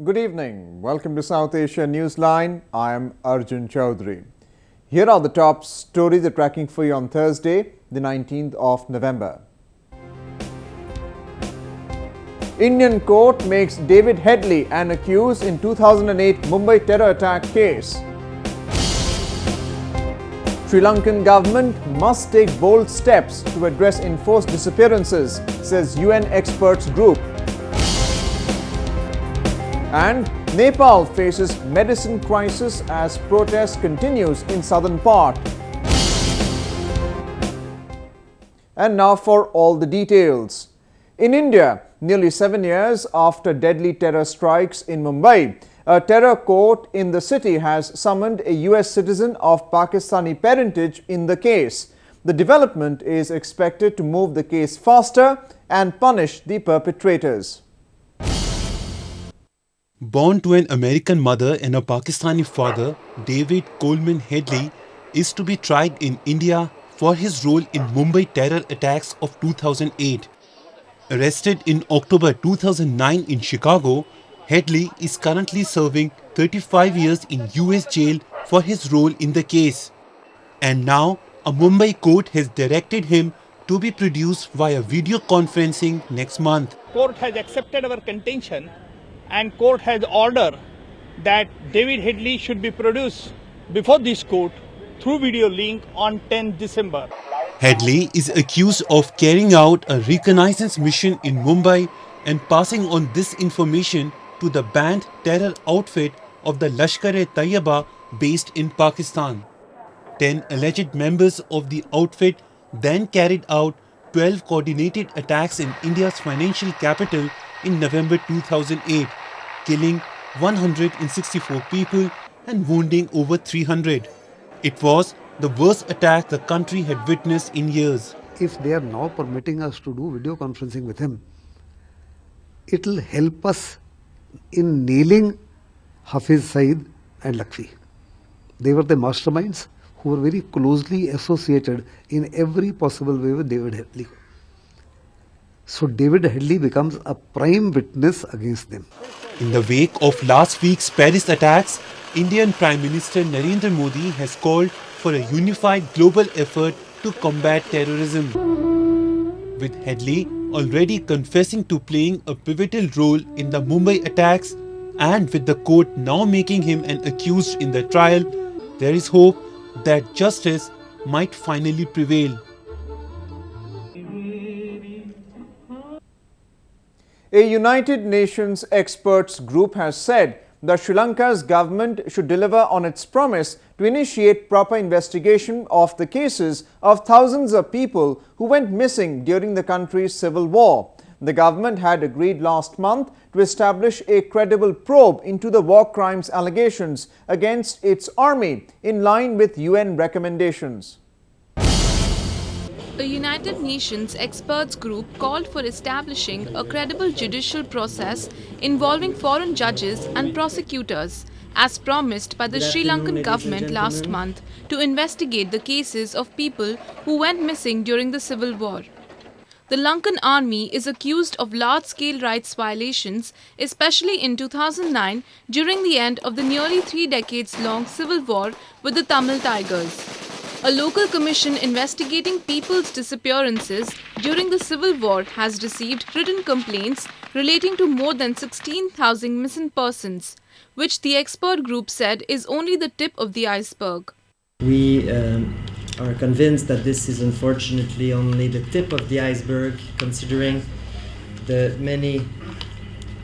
Good evening. Welcome to South Asia Newsline. I am Arjun Chaudhary. Here are the top stories we're tracking for you on Thursday, the 19th of November. Indian court makes David Headley an accused in 2008 Mumbai terror attack case. Sri Lankan government must take bold steps to address enforced disappearances, says UN experts group. And Nepal faces medicine crisis as protest continues in southern part. And now for all the details. In India, nearly 7 years after deadly terror strikes in Mumbai, a terror court in the city has summoned a US citizen of Pakistani parentage in the case. The development is expected to move the case faster and punish the perpetrators. Born to an American mother and a Pakistani father, David Coleman Headley is to be tried in India for his role in Mumbai terror attacks of 2008. Arrested in October 2009 in Chicago, Headley is currently serving 35 years in US jail for his role in the case. And now, a Mumbai court has directed him to be produced via video conferencing next month. Court has accepted our contention and court has ordered that David Headley should be produced before this court through video link on 10 December. Headley is accused of carrying out a reconnaissance mission in Mumbai and passing on this information to the banned terror outfit of the Lashkar-e-Taiba based in Pakistan. 10 alleged members of the outfit then carried out 12 coordinated attacks in India's financial capital in November 2008, killing 164 people and wounding over 300. It was the worst attack the country had witnessed in years. If they are now permitting us to do video conferencing with him, it will help us in nailing Hafiz Saeed and Lakvi. They were the masterminds who were very closely associated in every possible way with David Headley. So David Headley becomes a prime witness against them. In the wake of last week's Paris attacks, Indian Prime Minister Narendra Modi has called for a unified global effort to combat terrorism. With Headley already confessing to playing a pivotal role in the Mumbai attacks and with the court now making him an accused in the trial, there is hope that justice might finally prevail. A United Nations experts group has said that Sri Lanka's government should deliver on its promise to initiate proper investigation of the cases of thousands of people who went missing during the country's civil war. The government had agreed last month to establish a credible probe into the war crimes allegations against its army in line with UN recommendations. A United Nations experts group called for establishing a credible judicial process involving foreign judges and prosecutors, as promised by the Sri Lankan government last month, to investigate the cases of people who went missing during the civil war. The Lankan army is accused of large-scale rights violations, especially in 2009 during the end of the nearly 3 decades-long civil war with the Tamil Tigers. A local commission investigating people's disappearances during the civil war has received written complaints relating to more than 16,000 missing persons, which the expert group said is only the tip of the iceberg. We are convinced that this is unfortunately only the tip of the iceberg, considering the many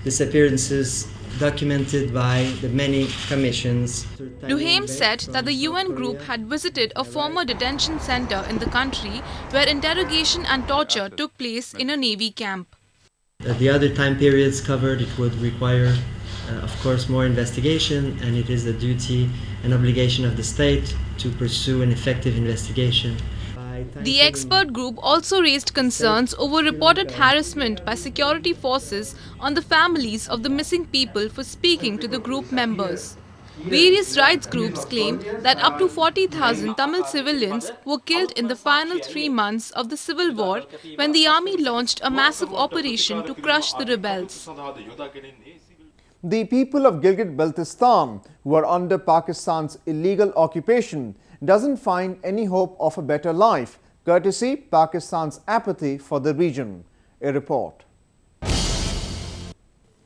disappearances documented by the many commissions. Duhaime said that the UN group had visited a former detention center in the country where interrogation and torture took place in a Navy camp. The other time periods covered, it would require, of course, more investigation, and it is the duty and obligation of the state to pursue an effective investigation. The expert group also raised concerns over reported harassment by security forces on the families of the missing people for speaking to the group members. Various rights groups claim that up to 40,000 Tamil civilians were killed in the final 3 months of the civil war when the army launched a massive operation to crush the rebels. The people of Gilgit Baltistan, who are under Pakistan's illegal occupation, doesn't find any hope of a better life, courtesy Pakistan's apathy for the region. A report.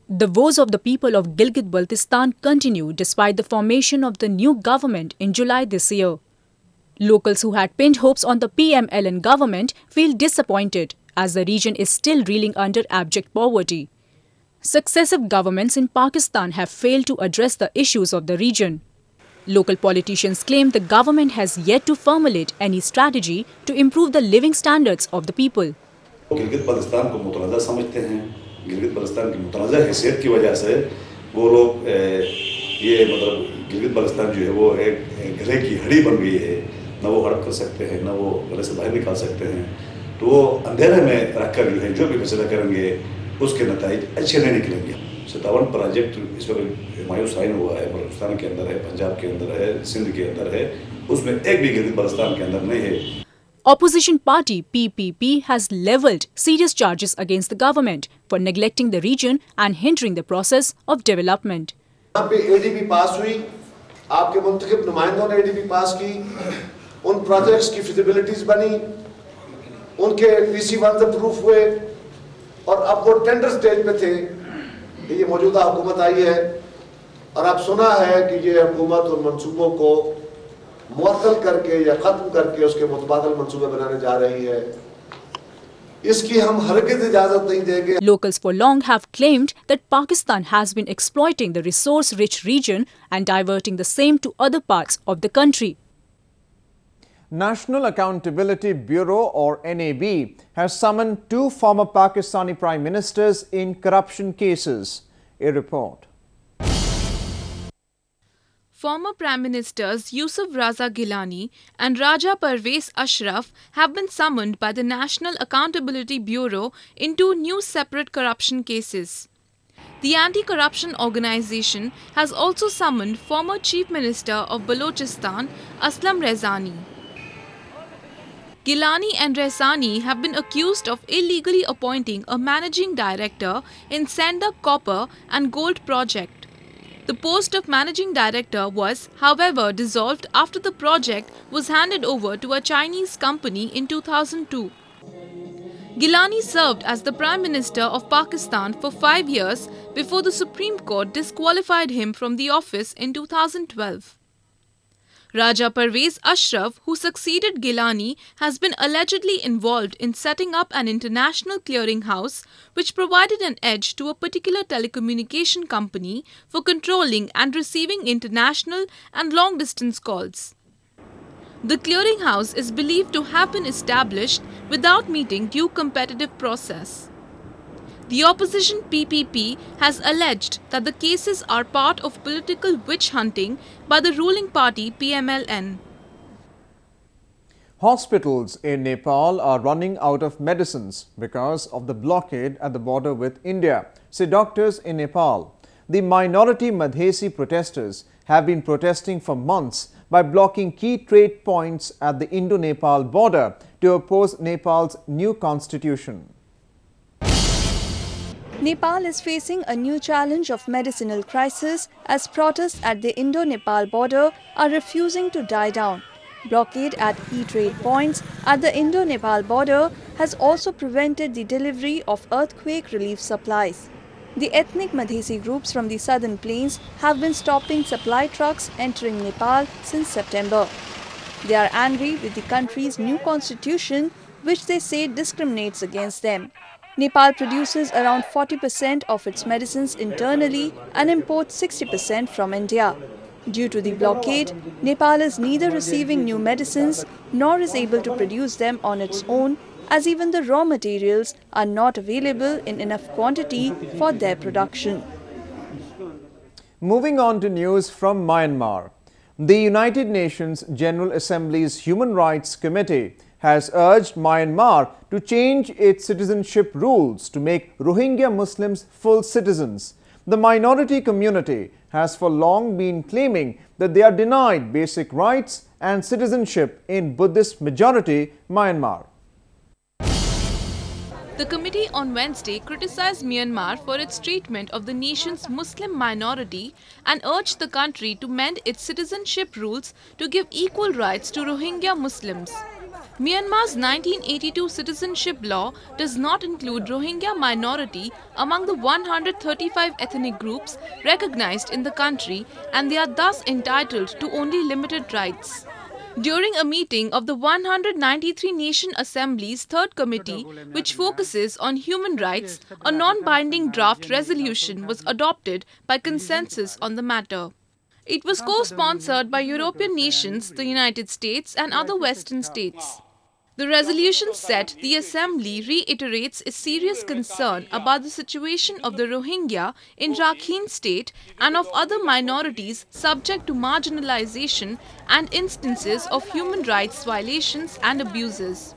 The woes of the people of Gilgit Baltistan continue despite the formation of the new government in July this year. Locals who had pinned hopes on the PMLN government feel disappointed as the region is still reeling under abject poverty. Successive governments in Pakistan have failed to address the issues of the region. Local politicians claim the government has yet to formulate any strategy to improve the living standards of the people. Gilgit Baltistan को मुतनाज़ा समझते हैं। गिलगित बल्तिस्तान की मुतनाज़ा हैसियत की वजह से वो लोग ये मतलब गिलगित बल्तिस्तान जो है वो एक गले की हड्डी बन गई है। न वो हड़प कर सकते हैं, न वो गले से बाहर निकाल सकते हैं। तो वो अंधेरे में रखकर जो है जो भी फैसला करेंगे उसके नतीजे अच्छे नहीं निकलेंगे। 57 प्रोजेक्ट इस वक्त मायू साइन हुआ है, बलूचिस्तान के अंदर है, पंजाब के अंदर है, सिंध के अंदर है, उसमें एक भी गिलगित बल्तिस्तान के अंदर नहीं है। Opposition party PPP has levelled serious charges against the government for neglecting the region and hindering the process of development. यहाँ पे ADP पास हुई, आपके मुंतखब नुमाइंदों ने ADP पास की, उन प्रोजेक्ट्स की फिजिबिलिटीज बनी, उनके PC1 अप्रूव हुए और अब वो टेंडर स्टेज पे थे। ये मौजूदा हुकूमत आई है और अब सुना है कि ये हुकूमत उन मंसूबों को मुअत्तल करके या खत्म करके उसके मुतबादल मंसूबे बनाने जा रही है। इसकी हम हरगिज़ इजाजत नहीं देंगे। Locals for long have claimed that Pakistan has been exploiting the resource-rich region and diverting the same to other parts of the country. National Accountability Bureau or NAB has summoned 2 former Pakistani Prime Ministers in corruption cases. A report. Former Prime Ministers Yusuf Raza Gilani and Raja Parvez Ashraf have been summoned by the National Accountability Bureau in 2 new separate corruption cases. The anti-corruption organization has also summoned former Chief Minister of Balochistan Aslam Rezani. Gilani and Rezani have been accused of illegally appointing a managing director in Sendak Copper and Gold project. The post of managing director was, however, dissolved after the project was handed over to a Chinese company in 2002. Gilani served as the Prime Minister of Pakistan for 5 years before the Supreme Court disqualified him from the office in 2012. Raja Parvez Ashraf, who succeeded Gilani, has been allegedly involved in setting up an international clearinghouse which provided an edge to a particular telecommunication company for controlling and receiving international and long-distance calls. The clearinghouse is believed to have been established without meeting due competitive process. The opposition PPP has alleged that the cases are part of political witch hunting by the ruling party PMLN. Hospitals in Nepal are running out of medicines because of the blockade at the border with India, say doctors in Nepal. The minority Madhesi protesters have been protesting for months by blocking key trade points at the Indo-Nepal border to oppose Nepal's new constitution. Nepal is facing a new challenge of medicinal crisis as protests at the Indo-Nepal border are refusing to die down. Blockade at key trade points at the Indo-Nepal border has also prevented the delivery of earthquake relief supplies. The ethnic Madhesi groups from the southern plains have been stopping supply trucks entering Nepal since September. They are angry with the country's new constitution, which they say discriminates against them. Nepal produces around 40% of its medicines internally and imports 60% from India. Due to the blockade, Nepal is neither receiving new medicines nor is able to produce them on its own, as even the raw materials are not available in enough quantity for their production. Moving on to news from Myanmar. The United Nations General Assembly's Human Rights Committee has urged Myanmar to change its citizenship rules to make Rohingya Muslims full citizens. The minority community has for long been claiming that they are denied basic rights and citizenship in Buddhist majority Myanmar. The committee on Wednesday criticized Myanmar for its treatment of the nation's Muslim minority and urged the country to mend its citizenship rules to give equal rights to Rohingya Muslims. Myanmar's 1982 citizenship law does not include Rohingya minority among the 135 ethnic groups recognized in the country, and they are thus entitled to only limited rights. During a meeting of the 193 Nation Assembly's Third Committee, which focuses on human rights, a non-binding draft resolution was adopted by consensus on the matter. It was co-sponsored by European nations, the United States and other Western states. The resolution said the Assembly reiterates its serious concern about the situation of the Rohingya in Rakhine State and of other minorities subject to marginalization and instances of human rights violations and abuses.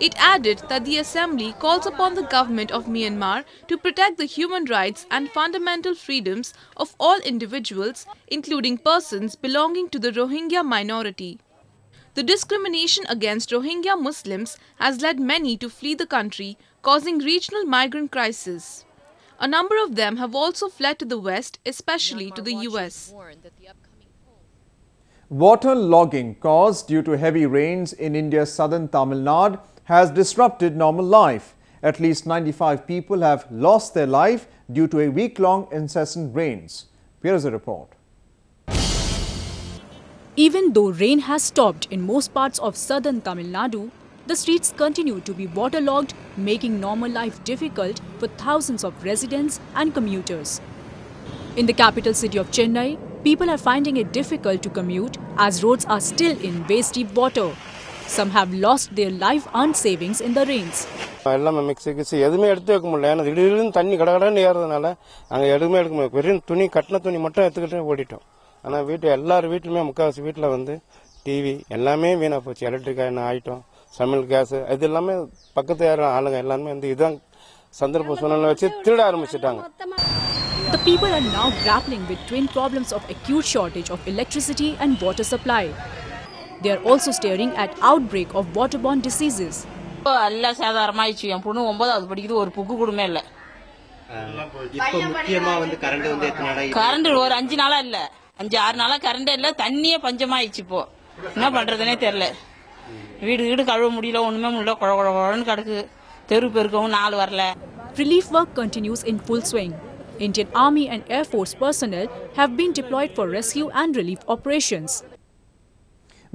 It added that the Assembly calls upon the government of Myanmar to protect the human rights and fundamental freedoms of all individuals, including persons belonging to the Rohingya minority. The discrimination against Rohingya Muslims has led many to flee the country, causing regional migrant crisis. A number of them have also fled to the West, especially to the US. Water logging caused due to heavy rains in India's southern Tamil Nadu has disrupted normal life. At least 95 people have lost their life due to a week-long incessant rains. Here is a report. Even though rain has stopped in most parts of southern Tamil Nadu, the streets continue to be waterlogged, making normal life difficult for thousands of residents and commuters. In the capital city of Chennai, people are finding it difficult to commute as roads are still in waist-deep water. Some have lost their life-earned savings in the rains. ஆனால் எல்லார் வீட்டுமே முக்கால்வாசி வீட்டில் வந்து TV எல்லாமே வீணாக போச்சு. Electric item, சமையல் case, இது எல்லாமே பக்கத்து ஆளுங்க எல்லாமே வந்து இதுதான் சந்தர்ப்ப சூழ்நிலை வச்சு திருட ஆரம்பிச்சிட்டாங்க. The people are now grappling with twin problems of acute shortage of electricity and water supply. They are also staring at outbreak of waterborne diseases. எல்லாம் சாதாரணமாயிடுச்சு. என் பொண்ணு 9வது படிக்குது, ஒரு புக்கு கூடமே இல்லை. இப்போ முக்கியமா வந்து கரண்ட் வந்து எத்தனை நாளா? கரண்ட் ஒரு 5 நாளா இல்ல, 5-6 நாளா கரண்ட் இல்ல. தண்ணியே பஞ்சமாயிடுச்சு. இப்போ என்ன பண்றதுனே தெரியல. வீடு கழுவ முடியல, ஒண்ணுமே முடியல. குழன்னு கிடக்கு. தெரு பெருக்கவும் 4 வரல. Relief work continues in full swing. Indian Army and Air Force personnel have been deployed for rescue and relief operations.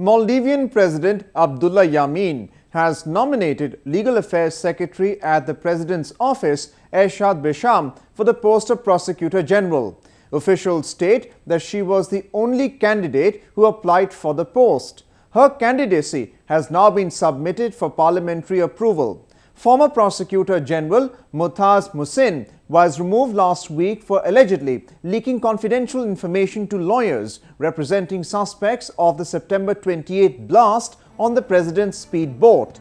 Maldivian President Abdullah Yamin has nominated Legal Affairs Secretary at the President's office, Ershad Besham, for the post of Prosecutor General. Officials state that she was the only candidate who applied for the post. Her candidacy has now been submitted for parliamentary approval. Former Prosecutor General Mutaz Musin was removed last week for allegedly leaking confidential information to lawyers representing suspects of the September 28 blast on the President's speedboat.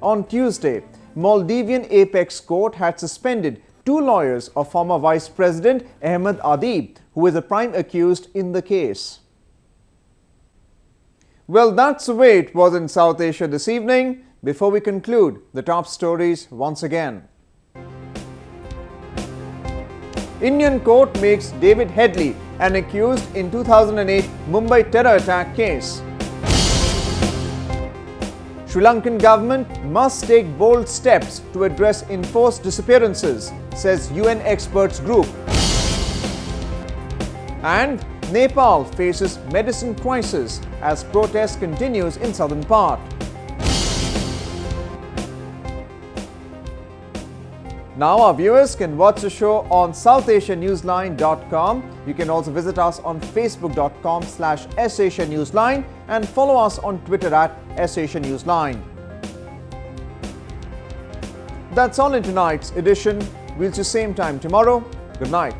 On Tuesday, Maldivian Apex Court had suspended 2 lawyers of former Vice President Ahmed Adib, who is the prime accused in the case. Well, that's the way it was in South Asia this evening. Before we conclude, the top stories once again. Indian court makes David Headley an accused in 2008 Mumbai terror attack case. Sri Lankan government must take bold steps to address enforced disappearances, says UN experts group. And Nepal faces medicine crisis as protest continues in southern part. Now our viewers can watch the show on SouthAsiaNewsline.com. You can also visit us on Facebook.com/SAsiaNewsline and follow us on Twitter @SAsiaNewsline. That's all in tonight's edition. We'll see you same time tomorrow. Good night.